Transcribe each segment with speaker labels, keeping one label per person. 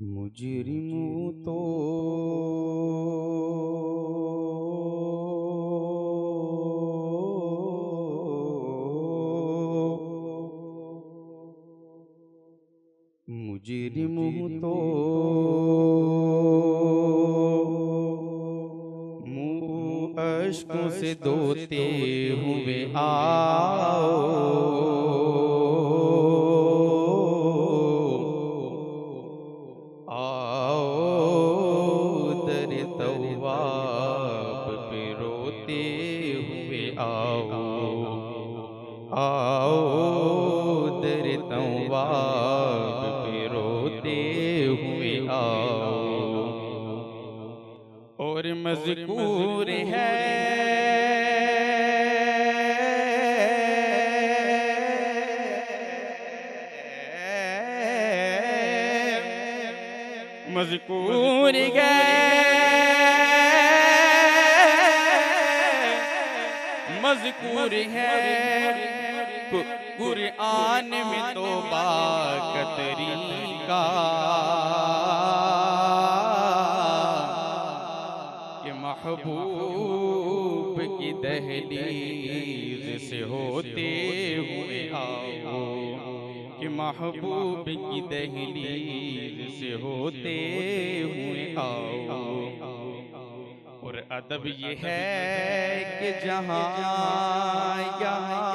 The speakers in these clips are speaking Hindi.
Speaker 1: मुजरिमों तो मुजरिमों तो मुँह अश्कों से धोते हुए आओ, दर तौवाब पे रोते हुए आओ, आओ दर तौवाब पे रोते हुए आओ। और मज़कूर है मज़कूर है मज़कूर है कुरान में तौबा का तरीका कि महबूब की दहलीज से होते हुए आओ, कि महबूब की दहलीज से होते हुए आओ। और अदब ये है कि जहाँ यहाँ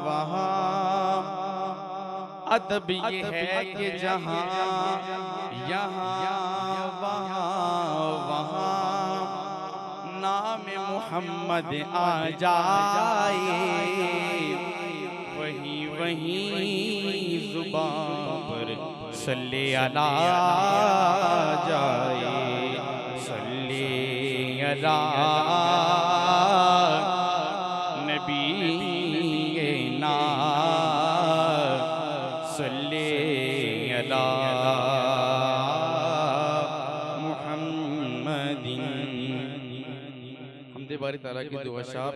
Speaker 1: वहाँ, अदब ये है कि जहाँ यहाँ वहाँ नाम मोहम्मद आ जाए, वहीं वहीं जुबान पर सल्ले अला जाए, सल्ले अला नबी ना, सल्ले अला मुहम्मदिन। हमदे बारी ताला की दुआ शाब।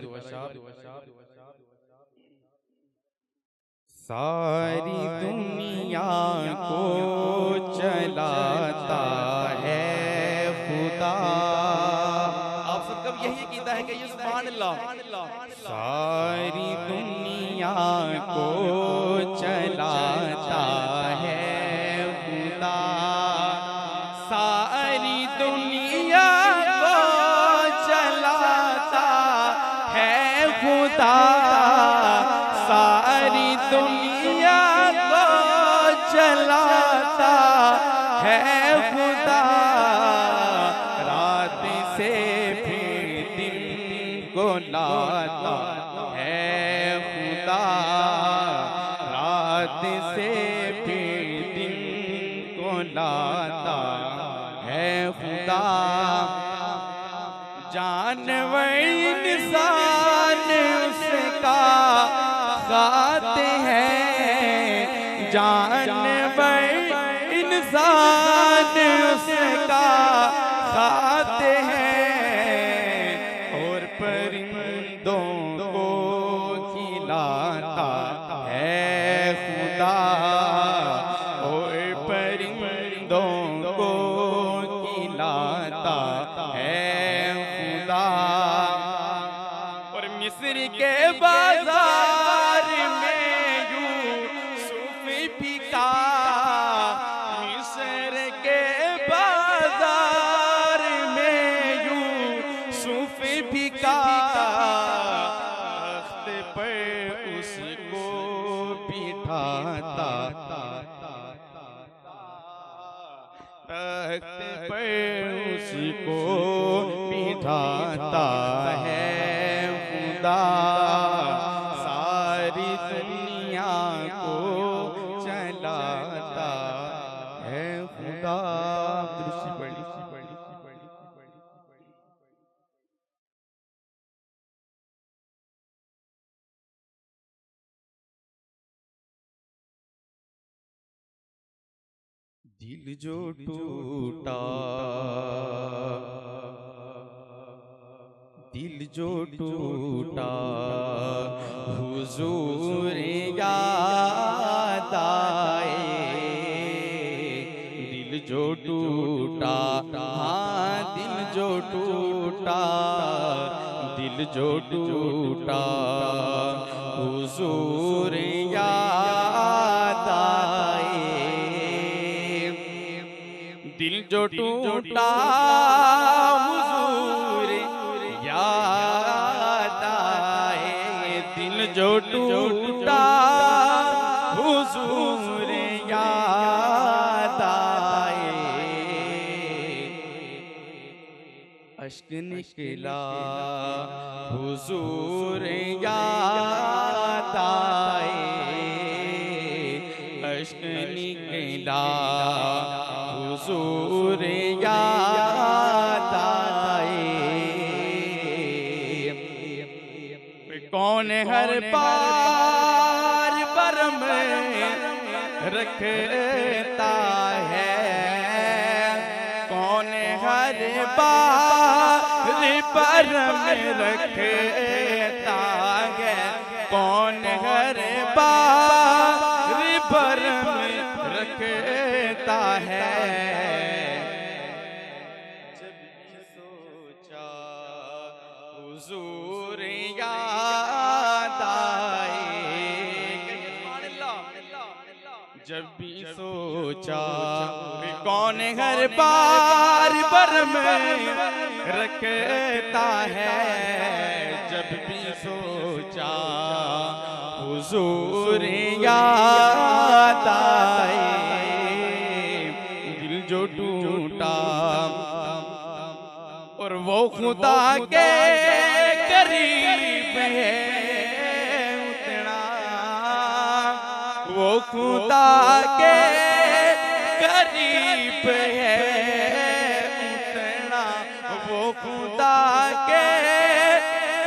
Speaker 1: सारी दुनिया को चलाता है खुदा। आप सबका भी यही कीदा है कि ये सुभान अल्लाह। सारी दुनिया को चलाता है खुदा, सारी दुनिया को चलाता है खुदा, सारी दुनिया को चलाता है खुदा। रात से फिर दिन को लाता है खुदा, रात से फिर दिन को लाता है खुदा। जानवर इंसान उसका खाते हैं, जानवर इंसान उसका खाते हैं, और परिंदों को खिलाता है खुदा, और परिंदों को खिलाता है खुदा। और मिस्र के बाजार में यूसुफ बिका, मिस्र के बाजार में यूसुफ बिका, तख्त पर उसको बिठाता, तख्त पर उसको बिठाता है खुदा। सारी दुनिया को चलाता है खुदा। दिल जो टूटा, दिल जो टूटा, हुजूर याद आए, जो टूटा, हाँ दिल जो टूटा, दिल जो टूटा, हुजूर याद आए। दिल जो टूटा हुजूर याद आए, दिल जो टूटा हुजूर याद आए। अश्क निकला हुजूर याद आए, अश्क निकला हुजूर याद आए। कौन हर बार बरम रखता है, कौन हर बार बरम रखता है, कौन हर बार बरम रखता है। हुजूर याद आए, जब भी सोचा कौन हर बार बरम रखता है, जब भी सोचा हुजूर याद आए। दिल जो टूटा और वो खुदा के करीब है उतना, वो खुदा के करीब है उतना, वो खुदा के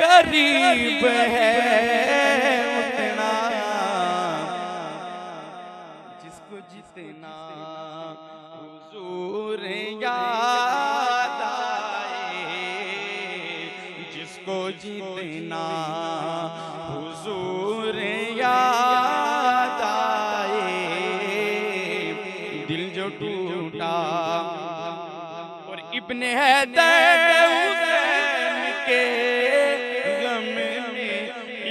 Speaker 1: करीब है उतना, जिसको जितना हुजूर याद आए, जिसको जितना हुजूर याद आए। दिल जो टूटा और इब्ने हैदर हुसैन के गम में,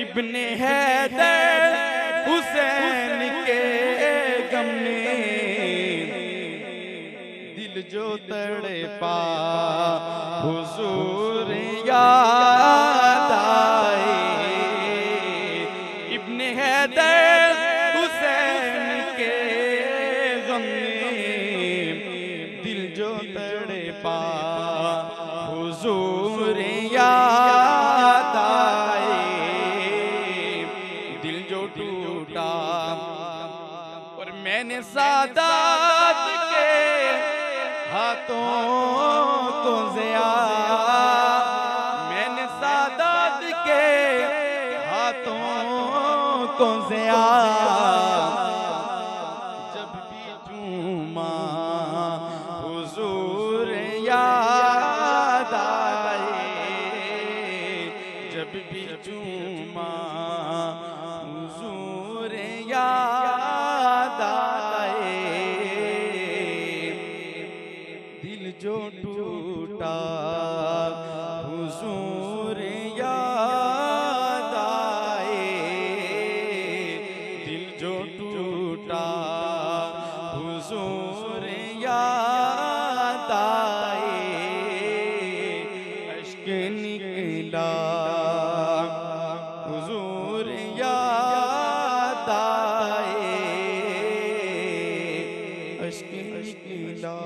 Speaker 1: इब्ने हैदर हुसैन के गम में, दिल जो तड़पा हुजूर याद आए। इब्ने हैदर हुसैन के गम में, दिल जो तड़पा हुजूर याद आए। दिल जो टूटा और मैंने सादात के हाथों को ज़िया, मैंने सादात के हाथों को ज़िया, जब भी चूमा हुजूर याद आए, जब भी चूमा हुजूर याद आए। दिल जो टूटा हुजूर याद आए, दिल जो टूटा हुजूर याद आए। अश्क निकला हुजूर याद आए, अश्क निकला।